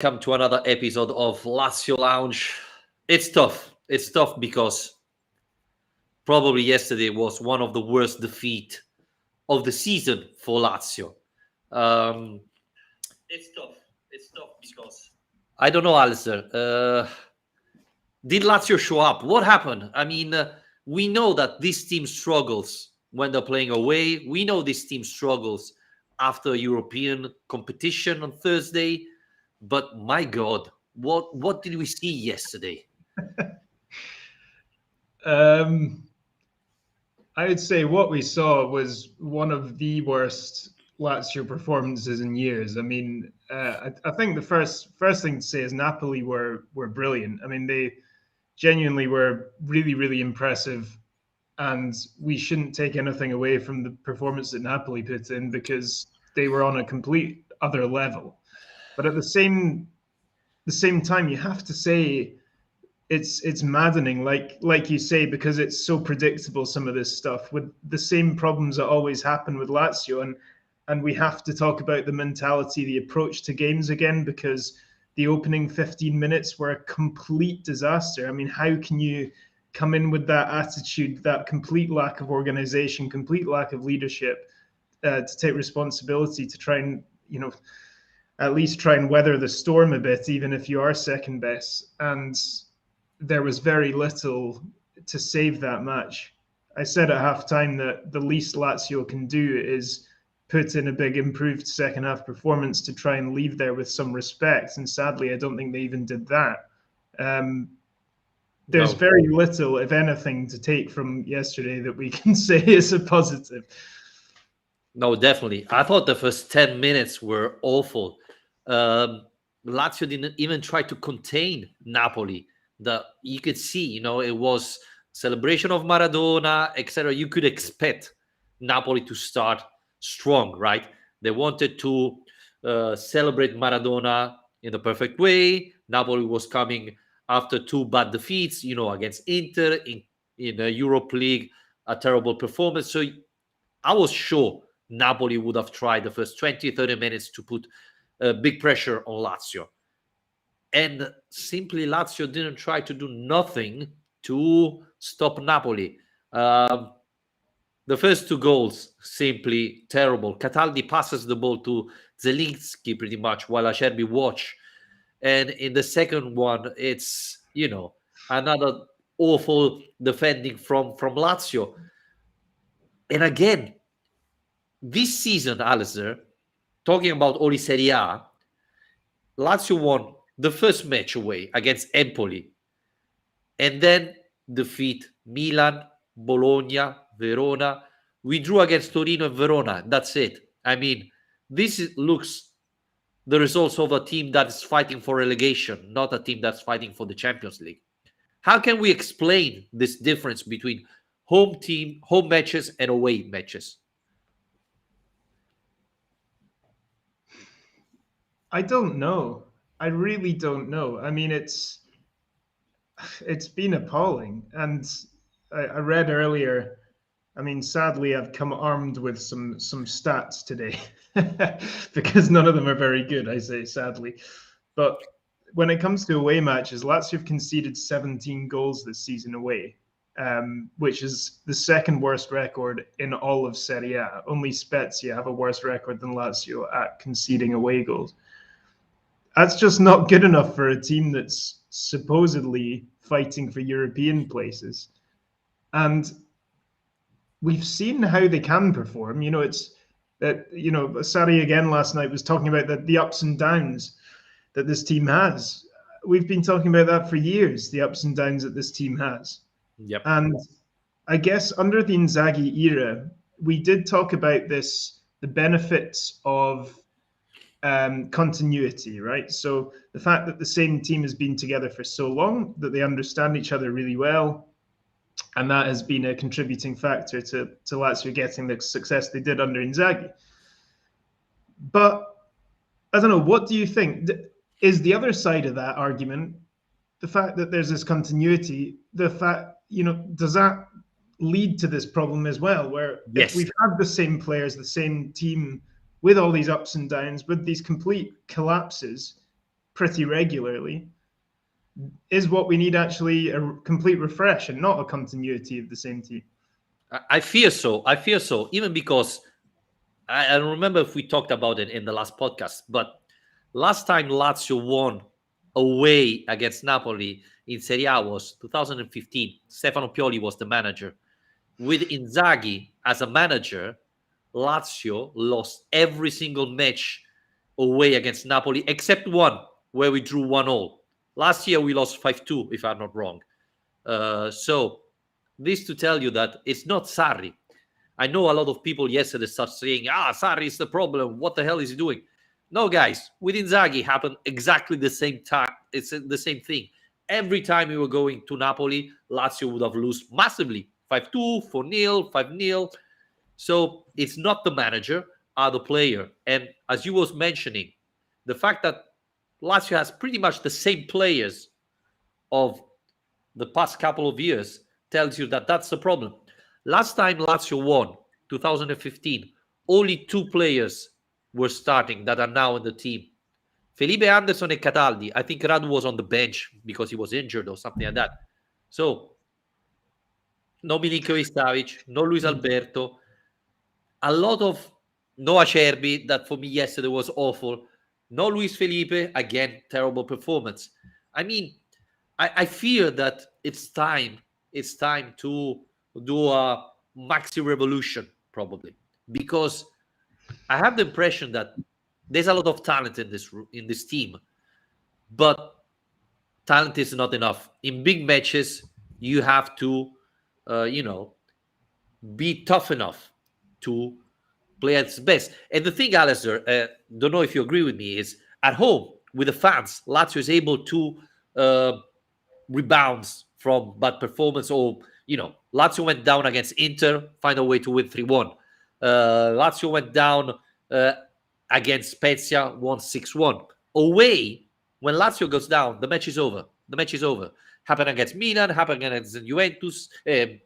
Welcome to another episode of Lazio Lounge. It's tough. It's tough because probably yesterday was one of the worst defeat of the season for Lazio. Um, it's tough. It's tough because I don't know, Alistair. Did Lazio show up? What happened? We know that this team struggles when they're playing away. We know this team struggles after European competition on Thursday. But my God, what did we see yesterday? I would say what we saw was one of the worst Lazio performances in years. I think the first thing to say is Napoli were brilliant. I mean, they genuinely were really impressive, and we shouldn't take anything away from the performance that Napoli put in because they were on a complete other level. But at the same time, you have to say it's maddening, like you say, because it's so predictable. Some of this stuff with the same problems that always happen with Lazio, and we have to talk about the mentality, the approach to games again, because the opening 15 minutes were a complete disaster. I mean, how can you come in with that attitude, that complete lack of organization, complete lack of leadership, to take responsibility, to try and at least try and weather the storm a bit, even if you are second best? And there was very little to save that match. I said at halftime that the least Lazio can do is put in a big improved second half performance to try and leave there with some respect. And sadly, I don't think they even did that. There's very little, if anything, to take from yesterday that we can say is a positive. No, definitely. I thought the first 10 minutes were awful. Lazio didn't even try to contain Napoli. You could see, it was celebration of Maradona, etc. You could expect Napoli to start strong, right? They wanted to celebrate Maradona in the perfect way. Napoli was coming after two bad defeats, against Inter in the Europe League, a terrible performance. So I was sure Napoli would have tried the first 20, 30 minutes to put big pressure on Lazio. And simply Lazio didn't try to do nothing to stop Napoli. The first two goals, simply terrible. Cataldi passes the ball to Zelinski pretty much while Acerbi watch. And in the second one, it's, another awful defending from Lazio. And again, this season, Alistair, talking about only Serie A, Lazio won the first match away against Empoli, and then defeat Milan, Bologna, Verona. We drew against Torino and Verona. That's it. I mean, looks the results of a team that is fighting for relegation, not a team that's fighting for the Champions League. How can we explain this difference between home matches and away matches? I don't know. I really don't know. I mean, it's been appalling. And I read earlier, I mean, sadly, I've come armed with some stats today because none of them are very good, I say, sadly. But when it comes to away matches, Lazio have conceded 17 goals this season away, which is the second worst record in all of Serie A. Only Spezia have a worse record than Lazio at conceding away goals. That's just not good enough for a team that's supposedly fighting for European places. And we've seen how they can perform. It's that, Sarri again last night was talking about the ups and downs that this team has. We've been talking about that for years, the ups and downs that this team has. Yep. And I guess under the Inzaghi era, we did talk about this, the benefits of continuity, right? So the fact that the same team has been together for so long, that they understand each other really well, and that has been a contributing factor to Lazio getting the success they did under Inzaghi. But I don't know, what do you think? Is the other side of that argument the fact that there's this continuity, the fact, does that lead to this problem as well, where Yes. If we've had the same players, the same team, with all these ups and downs, with these complete collapses, pretty regularly, is what we need actually a complete refresh and not a continuity of the same team. I fear so. I fear so. Even because I don't remember if we talked about it in the last podcast, but last time Lazio won away against Napoli in Serie A was 2015. Stefano Pioli was the manager. With Inzaghi as a manager, Lazio lost every single match away against Napoli except one where we drew 1-1. Last year we lost 5-2, if I'm not wrong. So this to tell you that it's not Sarri. I know a lot of people yesterday start saying, Sarri is the problem. What the hell is he doing? No, guys, with Inzaghi happened exactly the same time. It's the same thing. Every time we were going to Napoli, Lazio would have lost massively. 5-2, 4-0, 5-0. So it's not the manager, are the player. And as you was mentioning, the fact that Lazio has pretty much the same players of the past couple of years tells you that that's the problem. Last time Lazio won, 2015, only two players were starting that are now in the team. Felipe Anderson and Cataldi. I think Radu was on the bench because he was injured or something like that. So, no Milinkovic Savic, no Luis Alberto. A lot of no Acerbi, that for me yesterday was awful. No Luis Felipe, again, terrible performance. I mean, I fear that it's time to do a maxi revolution, probably, because I have the impression that there's a lot of talent in this team, but talent is not enough. In big matches, you have to, you know, be tough enough to play at its best. And the thing, Alistair, don't know if you agree with me, is at home with the fans, Lazio is able to uh, rebounds from bad performance, or Lazio went down against Inter, find a way to win 3-1. Lazio went down uh, against Spezia, won 6-1. Away, when Lazio goes down, the match is over. The match is over. Happened against Milan, happened against Juventus,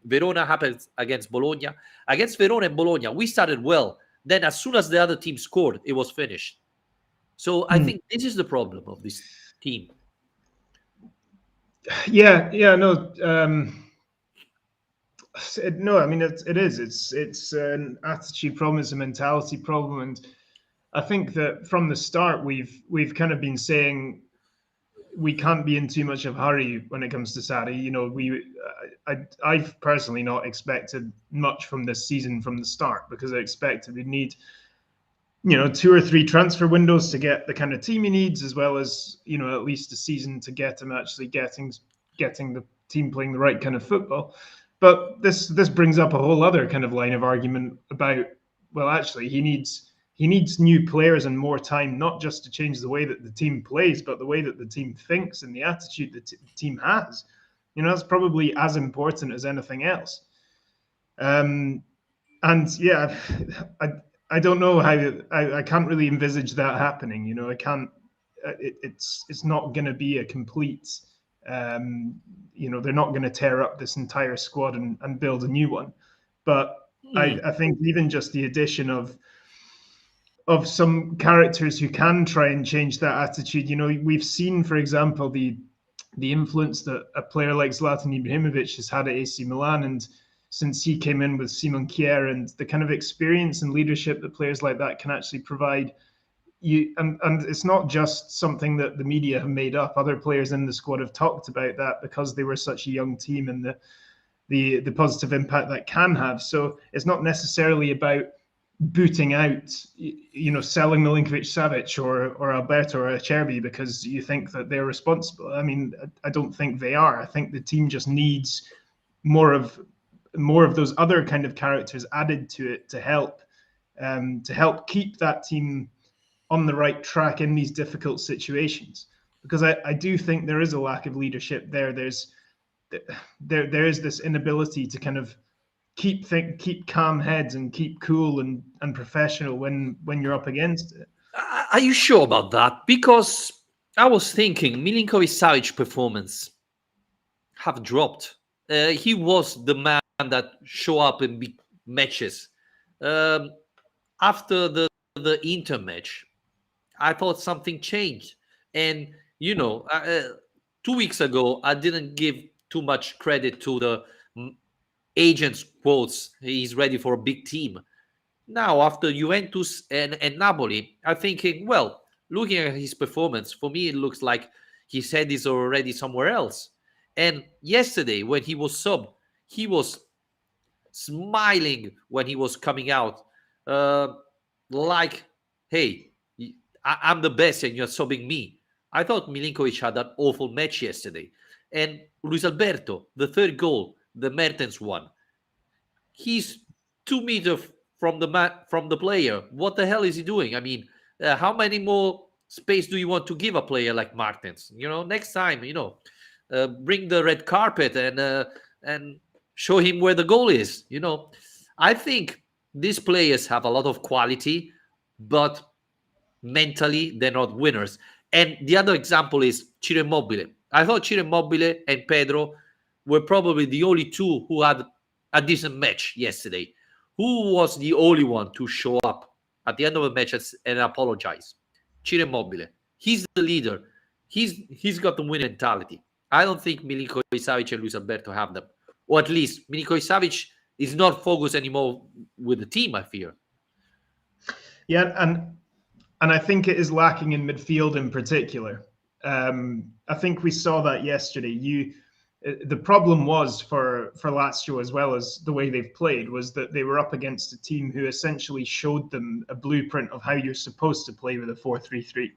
Verona, happened against Bologna. Against Verona and Bologna, we started well. Then as soon as the other team scored, it was finished. So I think this is the problem of this team. Yeah, no. No, I mean it is. It's an attitude problem. It's a mentality problem, and I think that from the start we've kind of been saying we can't be in too much of a hurry when it comes to Sarri. I've personally not expected much from this season from the start, because I expected we'd need 2 or 3 transfer windows to get the kind of team he needs, as well as at least a season to get him actually getting the team playing the right kind of football. But this brings up a whole other kind of line of argument about, well, actually he needs new players and more time, not just to change the way that the team plays, but the way that the team thinks and the attitude that the team has. That's probably as important as anything else. And yeah, I don't know how I can't really envisage that happening. I can't. It's not going to be a complete. They're not going to tear up this entire squad and build a new one. But I think even just the addition of some characters who can try and change that attitude. We've seen, for example, the influence that a player like Zlatan Ibrahimovic has had at AC Milan, and since he came in with Simon Kjaer, and the kind of experience and leadership that players like that can actually provide. And it's not just something that the media have made up. Other players in the squad have talked about that, because they were such a young team, and the positive impact that can have. So it's not necessarily about booting out, selling Milinkovic Savic or Alberto or Acerbi because you think that they're responsible. I mean, I don't think they are. I think the team just needs more of those other kind of characters added to it to help keep that team on the right track in these difficult situations. Because I do think there is a lack of leadership there. There is this inability to kind of keep calm heads and keep cool and professional when you're up against it. Are you sure about that? Because I was thinking Milinkovic Savic performance have dropped. He was the man that show up in big matches. After the Inter match, I thought something changed, and you know, 2 weeks ago, I didn't give too much credit to the agent's quotes. He's ready for a big team. Now, after Juventus and Napoli, I'm thinking, well, looking at his performance, for me, it looks like his head is already somewhere else. And yesterday, when he was sub, he was smiling when he was coming out, uh, like, hey, I'm the best and you're subbing me. I thought Milinkovic had an awful match yesterday. And Luis Alberto, the third goal, the Mertens one, he's 2 meters from the player. What the hell is he doing? I mean, how many more space do you want to give a player like Martins? Next time, bring the red carpet and show him where the goal is. I think these players have a lot of quality, but mentally they're not winners. And the other example is Ciro Immobile. I thought Ciro Immobile and Pedro were probably the only two who had a decent match yesterday. Who was the only one to show up at the end of the match and apologize? Ciro Immobile. He's the leader. He's got the winning mentality. I don't think Milinkovic Savic and Luis Alberto have them. Or at least Milinkovic Savic is not focused anymore with the team, I fear. Yeah, and I think it is lacking in midfield in particular. I think we saw that yesterday. The problem was for Lazio, as well as the way they've played, was that they were up against a team who essentially showed them a blueprint of how you're supposed to play with a 4-3-3.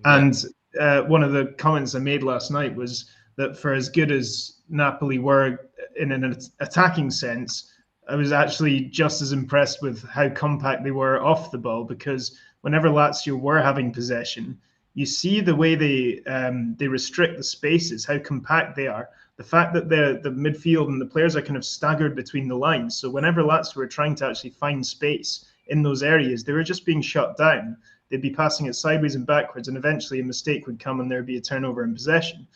Yeah. And one of the comments I made last night was that for as good as Napoli were in an attacking sense, I was actually just as impressed with how compact they were off the ball, because whenever Lazio were having possession, you see the way they restrict the spaces, how compact they are. The fact that the midfield and the players are kind of staggered between the lines. So whenever Lazio were trying to actually find space in those areas, they were just being shut down. They'd be passing it sideways and backwards, and eventually a mistake would come and there'd be a turnover in possession.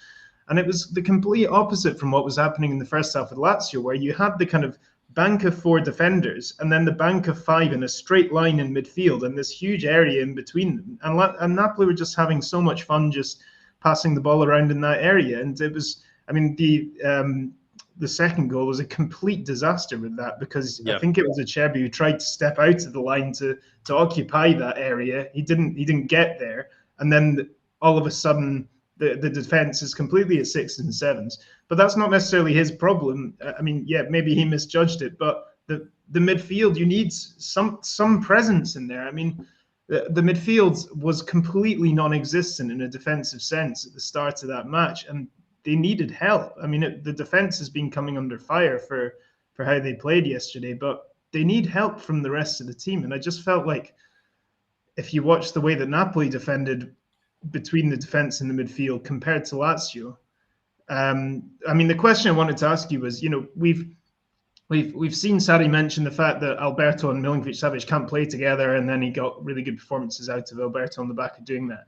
And it was the complete opposite from what was happening in the first half with Lazio, where you had the kind of bank of four defenders and then the bank of five in a straight line in midfield and this huge area in between them. And Napoli were just having so much fun just passing the ball around in that area. And it was, I mean, the second goal was a complete disaster with that, because I think it was Acerbi who tried to step out of the line to occupy that area. He didn't get there. And then all of a sudden, the defense is completely at 6s and 7s, but that's not necessarily his problem. I mean, yeah, maybe he misjudged it, but the midfield, you need some presence in there. I mean, the midfield was completely non-existent in a defensive sense at the start of that match, and they needed help. I mean, the defense has been coming under fire for how they played yesterday, but they need help from the rest of the team. And I just felt like if you watch the way that Napoli defended between the defense and the midfield compared to Lazio, I mean, the question I wanted to ask you was, we've seen Sarri mention the fact that Alberto and Milinkovic Savic can't play together, and then he got really good performances out of Alberto on the back of doing that.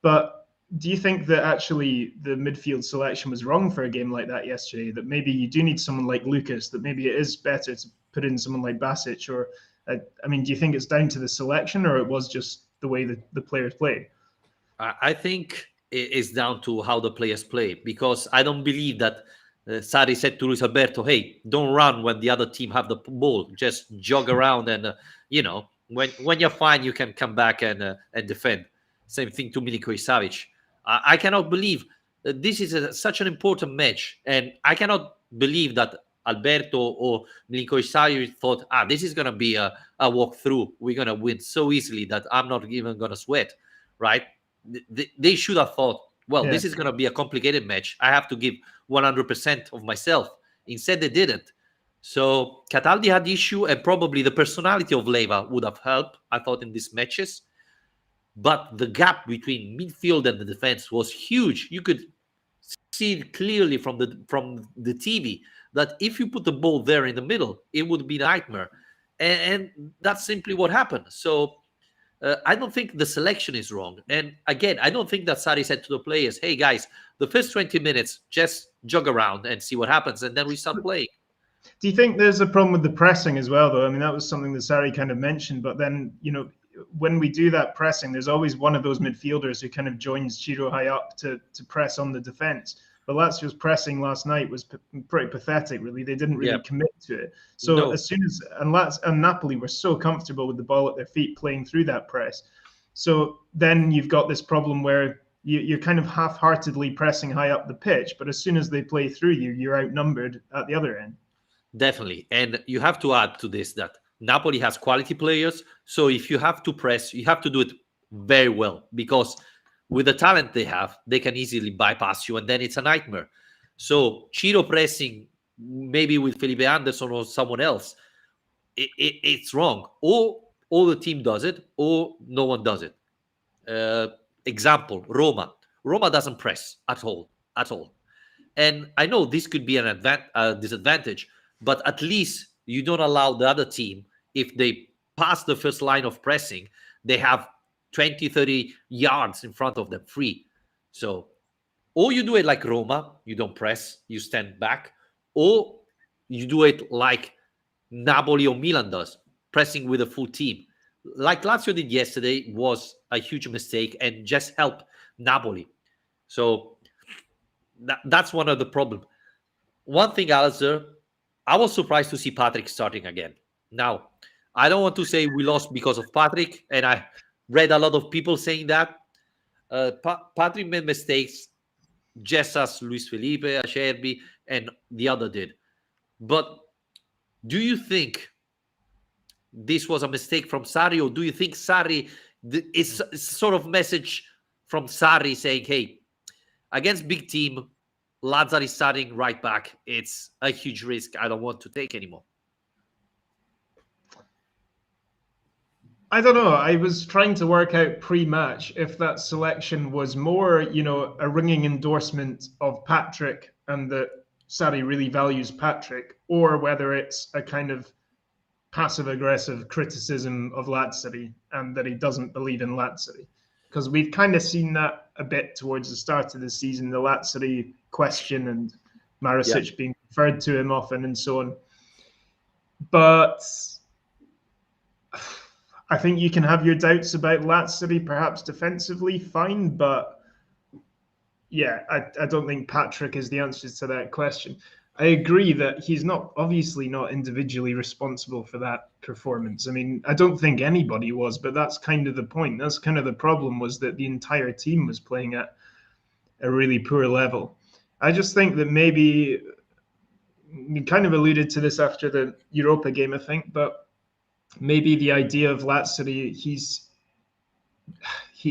But do you think that actually the midfield selection was wrong for a game like that yesterday? That maybe you do need someone like Lucas, that maybe it is better to put in someone like Basic? Or, I mean, do you think it's down to the selection, or it was just the way that the players played? I think it's down to how the players play, because I don't believe that Sarri said to Luis Alberto, hey, don't run when the other team have the ball. Just jog around and, when you're fine, you can come back and defend. Same thing to Milinkovic Savic. I cannot believe that this is such an important match. And I cannot believe that Alberto or Milinkovic Savic thought, this is going to be a walkthrough. We're going to win so easily that I'm not even going to sweat, right? They should have thought, well, this is going to be a complicated match. I have to give 100% of myself. Instead, they didn't. So Cataldi had the issue, and probably the personality of Leva would have helped, I thought, in these matches. But the gap between midfield and the defense was huge. You could see it clearly from the TV that if you put the ball there in the middle, it would be a nightmare. And that's simply what happened. So I don't think the selection is wrong. And again, I don't think that Sarri said to the players, hey, guys, the first 20 minutes, just jog around and see what happens, and then we start playing. Do you think there's a problem with the pressing as well, though? I mean, that was something that Sarri kind of mentioned, but then, when we do that pressing, there's always one of those midfielders who kind of joins Chiro high up to press on the defense. But Lazio's pressing last night was pretty pathetic, really. They didn't really Yeah. commit to it. So No, as soon as and Napoli were so comfortable with the ball at their feet playing through that press. So then you've got this problem where you're kind of half-heartedly pressing high up the pitch, but as soon as they play through you, you're outnumbered at the other end. definitely. And you have to add to this that Napoli has quality players. So if you have to press, you have to do it very well, because with the talent they have, they can easily bypass you, and then it's a nightmare. So Ciro pressing, maybe with Felipe Anderson or someone else, it's wrong. Or all the team does it, or no one does it. Example, Roma. Roma doesn't press at all, at all. And I know this could be an disadvantage, but at least you don't allow the other team, if they pass the first line of pressing, they have 20, 30 yards in front of them free. So, or you do it like Roma, you don't press, you stand back, or you do it like Napoli or Milan does, pressing with a full team. Like Lazio did yesterday was a huge mistake and just help Napoli. So that's one of the problems. One thing, Alistair, I was surprised to see Patrick starting again. Now, I don't want to say we lost because of Patrick, and I read a lot of people saying that. Patrick made mistakes just as Luis Felipe, Acerbi, and the other did. But do you think this was a mistake from Sarri, or do you think Sarri is sort of message from Sarri saying, hey, against big team, Lazar is starting right back. It's a huge risk I don't want to take anymore. I don't know. I was trying to work out pre-match if that selection was more, a ringing endorsement of Patrick and that Sarri really values Patrick, or whether it's a kind of passive-aggressive criticism of Lazzari and that he doesn't believe in Lazzari. Because we've kind of seen that a bit towards the start of the season, the Lazzari question and Maricic being referred to him often and so on. But I think you can have your doubts about Lazzari, perhaps defensively, fine, but yeah, I don't think Patrick is the answer to that question. I agree that he's obviously not individually responsible for that performance. I mean, I don't think anybody was, but that's kind of the point. That's kind of the problem, was that the entire team was playing at a really poor level. I just think that maybe, you kind of alluded to this after the Europa game, I think, but maybe the idea of Lazzari,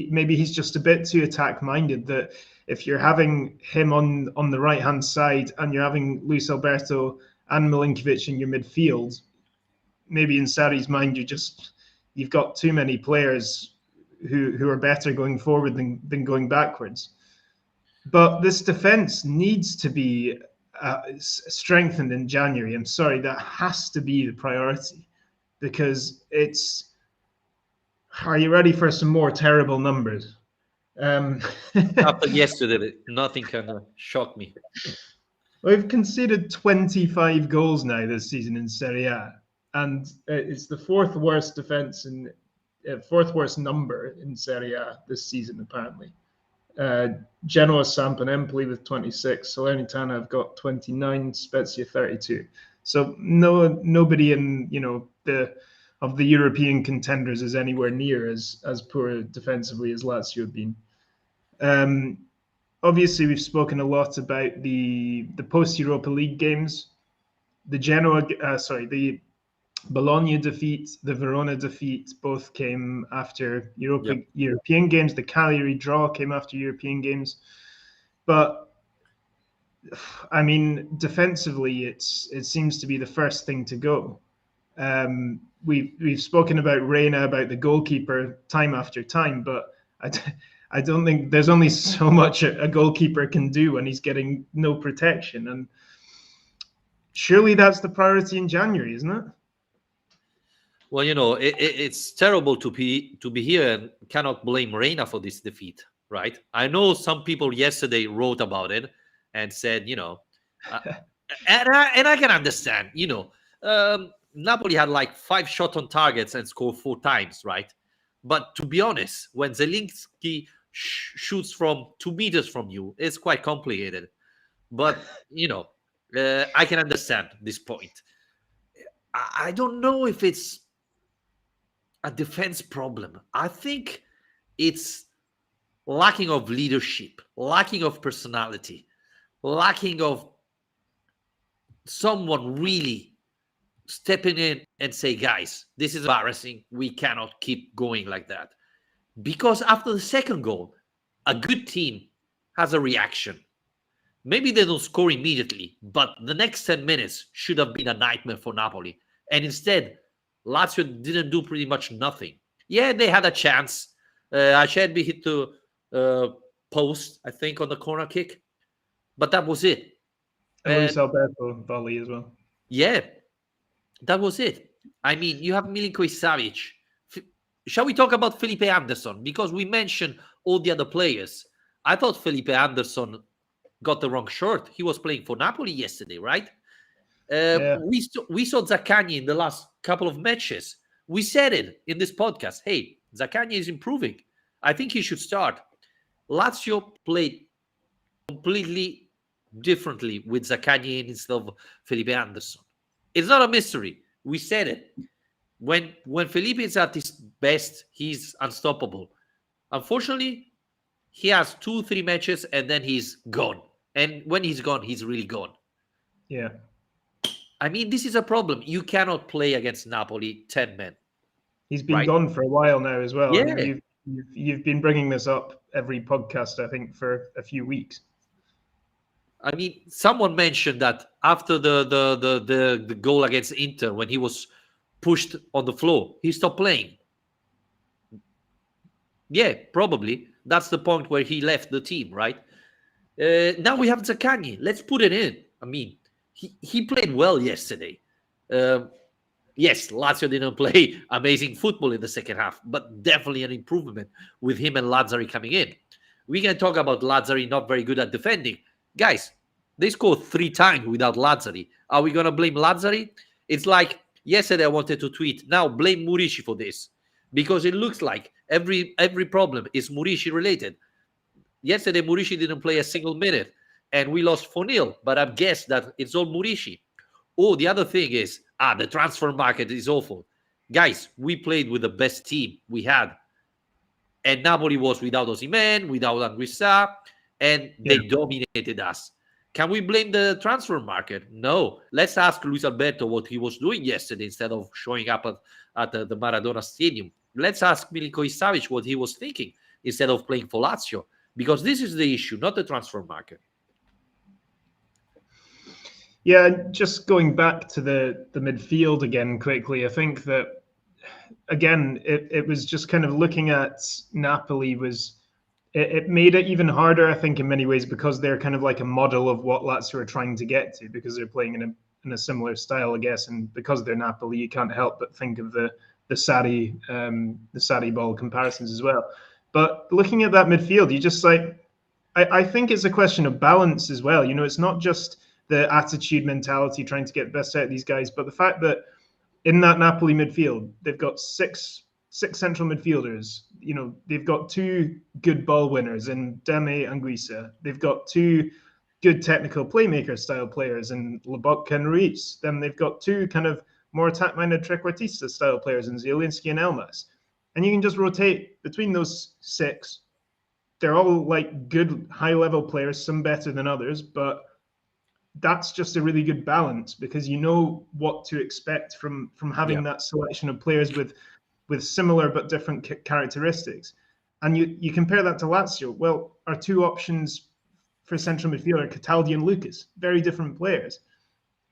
maybe he's just a bit too attack-minded, that if you're having him on the right-hand side and you're having Luis Alberto and Milinkovic in your midfield, maybe in Sarri's mind you've got too many players who are better going forward than going backwards. But this defense needs to be strengthened in January. I'm sorry, that has to be the priority, because are you ready for some more terrible numbers? After yesterday, nothing can shock me. We've conceded 25 goals now this season in Serie A, and it's the fourth worst defense and fourth worst number in Serie A this season, apparently. Genoa, Samp, and Empoli with 26. Salernitana have got 29. Spezia 32. So nobody in of the European contenders is anywhere near as poor defensively as Lazio have been. Obviously, we've spoken a lot about the post-Europa League games. The Bologna defeat, the Verona defeat, both came after European games. The Cagliari draw came after European games. But, I mean, defensively, it seems to be the first thing to go. We've spoken about Reina, about the goalkeeper, time after time, but I don't think there's only so much a goalkeeper can do when he's getting no protection. And surely that's the priority in January, isn't it? Well, it's terrible to be here and cannot blame Reina for this defeat, right? I know some people yesterday wrote about it and said, and I can understand, Napoli had like 5 shots on targets and scored 4 times, right? But to be honest, when Zelinski shoots from 2 meters from you, it's quite complicated. But, I can understand this point. I don't know if it's a defense problem. I think it's lacking of leadership, lacking of personality, lacking of someone really stepping in and say, guys, this is embarrassing. We cannot keep going like that. Because after the second goal, a good team has a reaction. Maybe they don't score immediately, but the next 10 minutes should have been a nightmare for Napoli. And instead, Lazio didn't do pretty much nothing. Yeah, they had a chance. Acerbi hit the post, I think, on the corner kick. But that was it. And Luis And Alberto volley as well. yeah, that was it. I mean, you have Milinkovic Savic. Shall we talk about Felipe Anderson? Because we mentioned all the other players. I thought Felipe Anderson got the wrong shirt. He was playing for Napoli yesterday, right? Yeah. We saw Zaccagni in the last couple of matches. We said it in this podcast. Hey, Zaccagni is improving. I think he should start. Lazio played completely differently with Zaccagni instead of Felipe Anderson. It's not a mystery. We said it. When Felipe is at his best, he's unstoppable. Unfortunately, he has 2-3 matches and then he's gone. And when he's gone, he's really gone. Yeah. I mean, this is a problem. You cannot play against Napoli 10 men. He's been right? gone for a while now as well. Yeah. I mean, you've been bringing this up every podcast, I think, for a few weeks. I mean, someone mentioned that after the goal against Inter, when he was pushed on the floor, he stopped playing. Yeah, probably. That's the point where he left the team, right? Now we have Zaccagni. Let's put it in. I mean, he played well yesterday. Yes, Lazio didn't play amazing football in the second half, but definitely an improvement with him and Lazzari coming in. We can talk about Lazzari not very good at defending. Guys, they scored 3 times without Lazzari. Are we going to blame Lazzari? It's like yesterday I wanted to tweet, now blame Murici for this. Because it looks like every problem is Murici related. Yesterday, Murici didn't play a single minute, and we lost 4-0. But I guess that it's all Murici. Oh, the other thing is, the transfer market is awful. Guys, we played with the best team we had. And Napoli was without Osimhen, without Anguissa, and they dominated us. Can we blame the transfer market? No. Let's ask Luis Alberto what he was doing yesterday instead of showing up at the Maradona Stadium. Let's ask Milinkovic Savic what he was thinking instead of playing for Lazio. Because this is the issue, not the transfer market. Yeah, just going back to the midfield again quickly, I think that, again, it was just kind of looking at Napoli it made it even harder, I think, in many ways, because they're kind of like a model of what Lazio are trying to get to, because they're playing in a similar style, I guess, and because they're Napoli, you can't help but think of the Sarri ball comparisons as well. But looking at that midfield, you just I think it's a question of balance as well. You know, it's not just the attitude, mentality, trying to get the best out of these guys, but the fact that in that Napoli midfield, they've got six central midfielders. You know, they've got 2 good ball winners in Deme and Anguissa. They've got 2 good technical playmaker style players in Lobotka and Ruiz. Then they've got 2 kind of more attack-minded trequartista style players in Zielinski and Elmas. And you can just rotate between those 6. They're all like good high-level players, some better than others, but that's just a really good balance, because you know what to expect from having that selection of players with similar but different characteristics. And you compare that to Lazio. Well, our 2 options for central midfield are Cataldi and Lucas, very different players.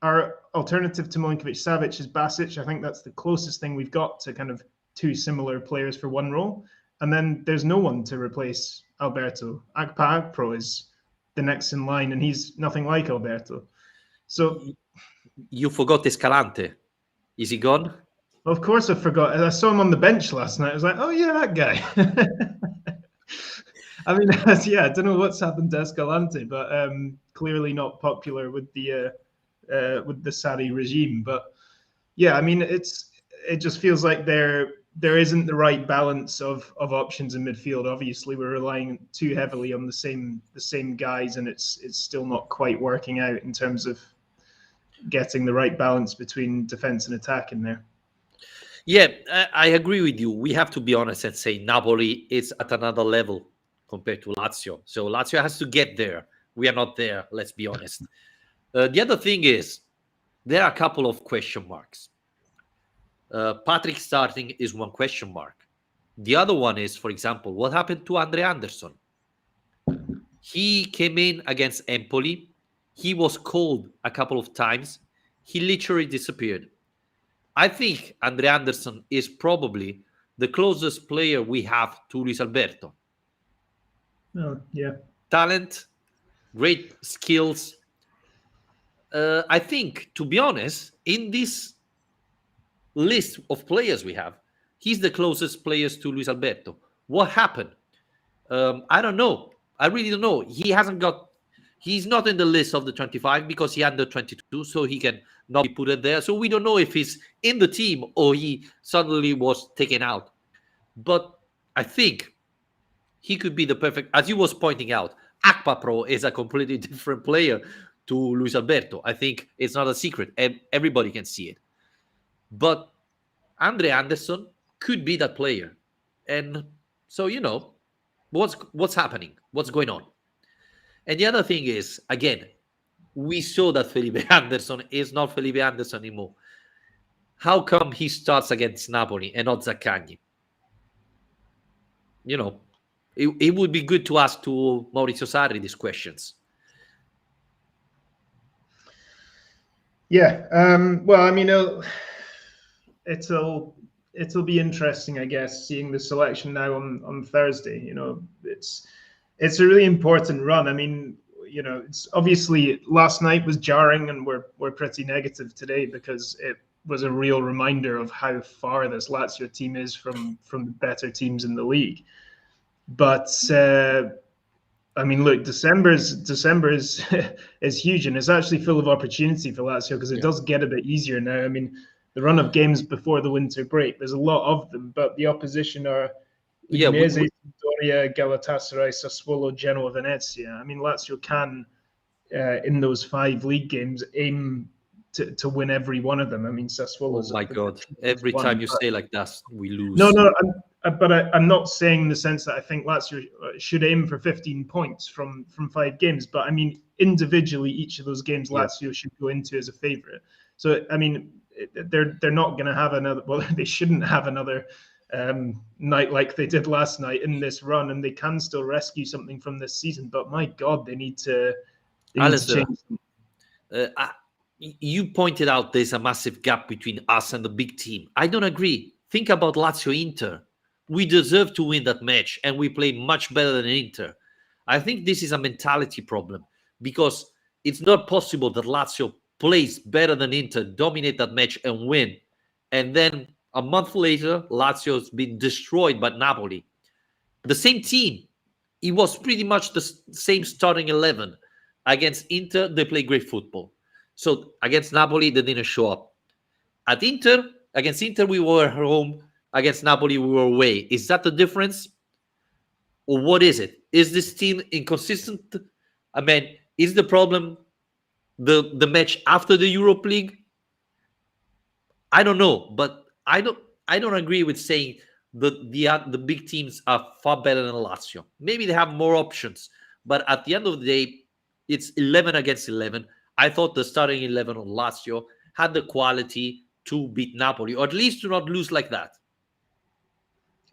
Our alternative to Milinkovic Savic is Basic. I think that's the closest thing we've got to kind of 2 similar players for one role. And then there's no one to replace Alberto. Agpa is the next in line, and he's nothing like Alberto. So you forgot Escalante. Is he gone? Of course I forgot. I saw him on the bench last night. I was like, oh yeah, that guy. I mean, yeah, I don't know what's happened to Escalante, but clearly not popular with the Sarri regime. But yeah, I mean, it just feels like they're there isn't the right balance of options in midfield. Obviously, we're relying too heavily on the same guys, and it's still not quite working out in terms of getting the right balance between defense and attack in there. Yeah, I agree with you. We have to be honest and say Napoli is at another level compared to Lazio. So Lazio has to get there. We are not there, let's be honest. The other thing is, there are a couple of question marks. Patrick starting is one question mark. The other one is, for example, what happened to Andre Anderson? He came in against Empoli. He was called a couple of times. He literally disappeared. I think Andre Anderson is probably the closest player we have to Luis Alberto. Oh, yeah. Talent, great skills. I think, to be honest, in this list of players we have, he's the closest players to Luis Alberto. What happened? I don't know. I really don't know. He's not in the list of the 25 because he under 22, so he can not be put in there. So we don't know if he's in the team or he suddenly was taken out. But I think he could be the perfect, as you was pointing out, Akpa Pro is a completely different player to Luis Alberto. I think it's not a secret. Everybody can see it. But Andre Anderson could be that player. And so, what's happening? What's going on? And the other thing is, again, we saw that Felipe Anderson is not Felipe Anderson anymore. How come he starts against Napoli and not Zaccagni? It would be good to ask to Maurizio Sarri these questions. Yeah. Well, I mean, it'll be interesting, I guess, seeing the selection now on Thursday. It's a really important run. I mean, it's obviously last night was jarring, and we're pretty negative today because it was a real reminder of how far this Lazio team is from the better teams in the league. But I mean, look, December is is huge, and it's actually full of opportunity for Lazio because it does get a bit easier now. I mean, the run of games before the winter break, there's a lot of them, but the opposition are Udinese, Sampdoria, Galatasaray, Sassuolo, Genoa, Venezia. I mean, Lazio can, in those 5 league games, aim to win every one of them. I mean, Sassuolo's... Oh my God. Every time you say like that, we lose. No, but I'm not saying in the sense that I think Lazio should aim for 15 points from 5 games. But I mean, individually, each of those games Lazio should go into as a favourite. So, I mean, they're not going to have another... Well, they shouldn't have another night like they did last night in this run, and they can still rescue something from this season. But my God, they need to change. You pointed out there's a massive gap between us and the big team. I don't agree. Think about Lazio Inter. We deserve to win that match, and we play much better than Inter. I think this is a mentality problem because it's not possible that Lazio plays better than Inter, dominate that match, and win. And then a month later, Lazio has been destroyed by Napoli. The same team. It was pretty much the same starting 11. Against Inter, they play great football. So against Napoli, they didn't show up. Against Inter, we were home. Against Napoli, we were away. Is that the difference? Or what is it? Is this team inconsistent? I mean, is the problem the match after the Europe League? I don't know, but I don't agree with saying the big teams are far better than Lazio. Maybe they have more options, but at the end of the day, it's 11 against 11. I thought the starting 11 on Lazio had the quality to beat Napoli, or at least to not lose like that.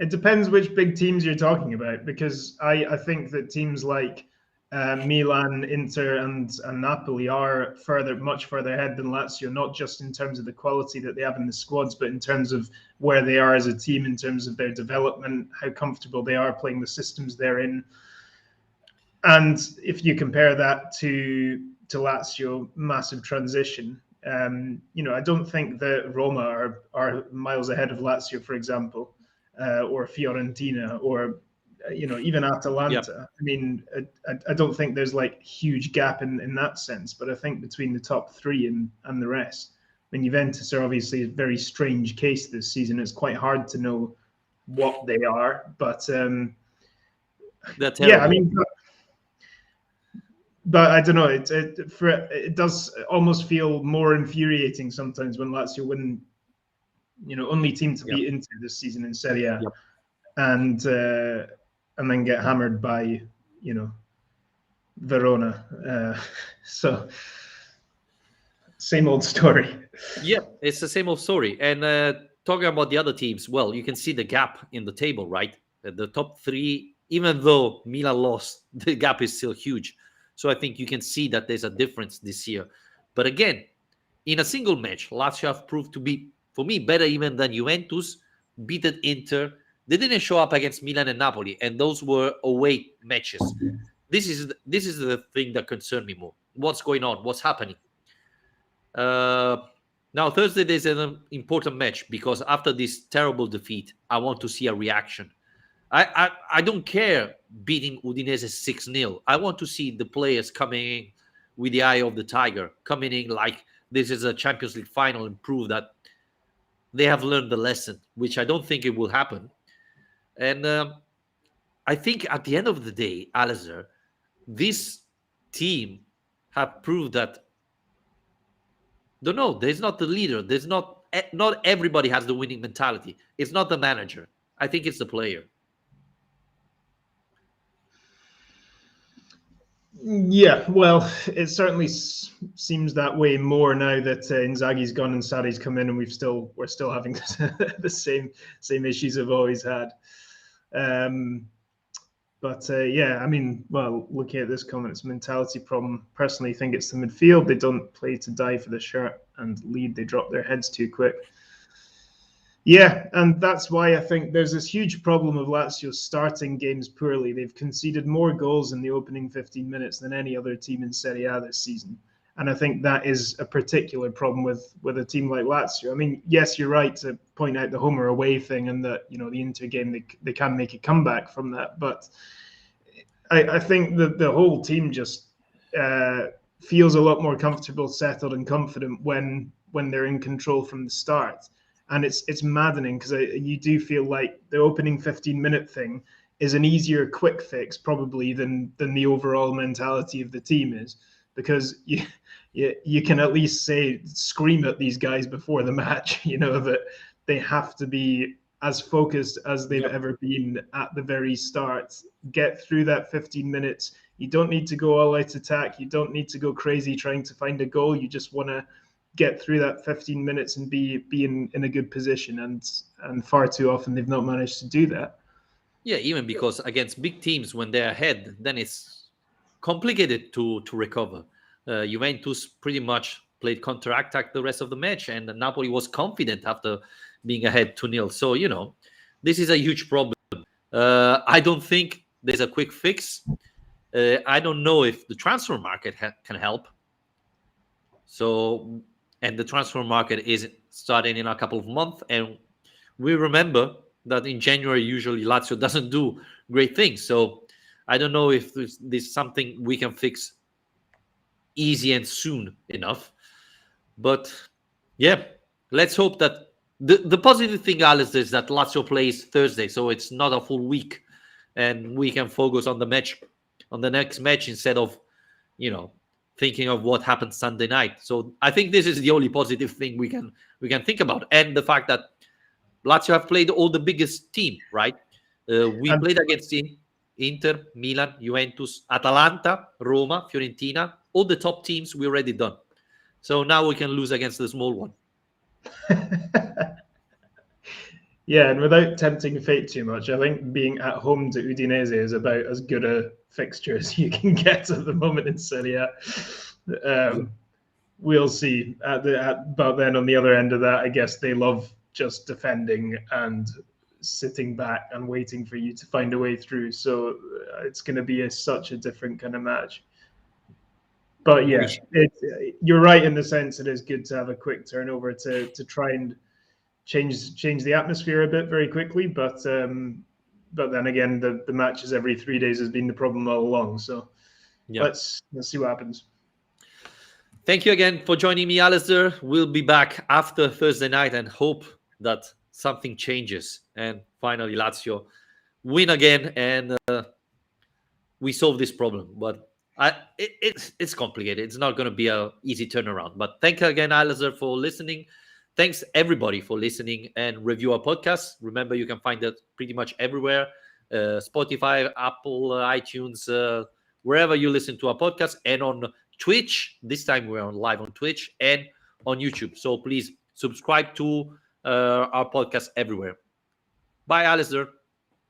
It depends which big teams you're talking about, because I think that teams like Milan, Inter, and Napoli are much further ahead than Lazio, not just in terms of the quality that they have in the squads, but in terms of where they are as a team, in terms of their development, how comfortable they are playing the systems they're in. And if you compare that to Lazio, massive transition. I don't think that Roma are miles ahead of Lazio, for example, or Fiorentina, or even Atalanta. Yep. I mean, I don't think there's like huge gap in that sense, but I think between the top 3 and the rest, mean, Juventus are obviously a very strange case this season. It's quite hard to know what they are, but They're yeah, I terrible. mean, but I don't know. It does almost feel more infuriating sometimes when Lazio win, only team to Yep. beat Inter this season in Serie A, Yep. and then get hammered by Verona. So same old story. Yeah, it's the same old story. And talking about the other teams, well, you can see the gap in the table, right? The top three, even though Milan lost, the gap is still huge. So I think you can see that there's a difference this year. But again, in a single match, Lazio have proved to be, for me, better even than Juventus, beaten Inter. They didn't show up against Milan and Napoli, and those were away matches. This is the thing that concerned me more. What's going on? What's happening? Uh, Now Thursday there's an important match because after this terrible defeat, I want to see a reaction. I don't care beating Udinese 6-0. I want to see the players coming in with the eye of the tiger, coming in like this is a Champions League final and prove that they have learned the lesson, which I don't think it will happen. And I think at the end of the day, Alistair, this team have proved that don't know. There's not the leader. There's not everybody has the winning mentality. It's not the manager. I think it's the player. Yeah, well, it certainly seems that way more now that Inzaghi's gone and Sarri's come in, and we're still having the same issues I've always had. Um, but yeah, I mean, well, looking at this comment, it's a mentality problem. Personally, think it's the midfield. They don't play to die for the shirt and lead. They drop their heads too quick. Yeah, and that's why I think there's this huge problem of Lazio starting games poorly. They've conceded more goals in the opening 15 minutes than any other team in Serie A this season. And I think that is a particular problem with a team like Lazio. I mean, yes, you're right to point out the home or away thing and that, the Inter game, they can make a comeback from that. But I think that the whole team just feels a lot more comfortable, settled, and confident when they're in control from the start. And it's maddening because you do feel like the opening 15-minute thing is an easier quick fix probably than the overall mentality of the team is, because you can at least say scream at these guys before the match, that they have to be as focused as they've Yep. ever been at the very start. Get through that 15 minutes. You don't need to go all out attack. You don't need to go crazy trying to find a goal. You just want to get through that 15 minutes and be in a good position. And far too often they've not managed to do that. Yeah, even because against big teams when they're ahead, then it's complicated to recover. Juventus pretty much played counter attack the rest of the match, and Napoli was confident after being ahead 2-0. So this is a huge problem. I don't think there's a quick fix. I don't know if the transfer market can help. So, and the transfer market is starting in a couple of months, and we remember that in January usually Lazio doesn't do great things. So, I don't know if this is something we can fix easy and soon enough. But yeah, let's hope that the positive thing, Alice, is that Lazio plays Thursday, so it's not a full week, and we can focus on the match, on the next match instead of, thinking of what happened Sunday night. So I think this is the only positive thing we can think about, and the fact that Lazio have played all the biggest team, right? We And played against Inter, Milan, Juventus, Atalanta, Roma, Fiorentina, all the top teams we already done. So now we can lose against the small one. yeah, and without tempting fate too much, I think being at home to Udinese is about as good a fixture as you can get at the moment in Serie A. We'll see. But then on the other end of that, I guess they love just defending and sitting back and waiting for you to find a way through. So it's going to be such a different kind of match. But yeah, you're right in the sense it is good to have a quick turnover to try and change the atmosphere a bit very quickly. But then again, the matches every 3 days has been the problem all along. So Yeah. let's see what happens. Thank you again for joining me, Alistair. We'll be back after Thursday night and hope that something changes and finally Lazio win again and we solve this problem. But it's complicated. It's not going to be a easy turnaround. But thank you again, Alistair, for listening. Thanks everybody for listening and review our podcast. Remember, you can find it pretty much everywhere: Spotify, Apple, iTunes, wherever you listen to our podcast, and on Twitch. This time we're on live on Twitch and on YouTube. So please subscribe to our podcast everywhere. Bye, Alistair.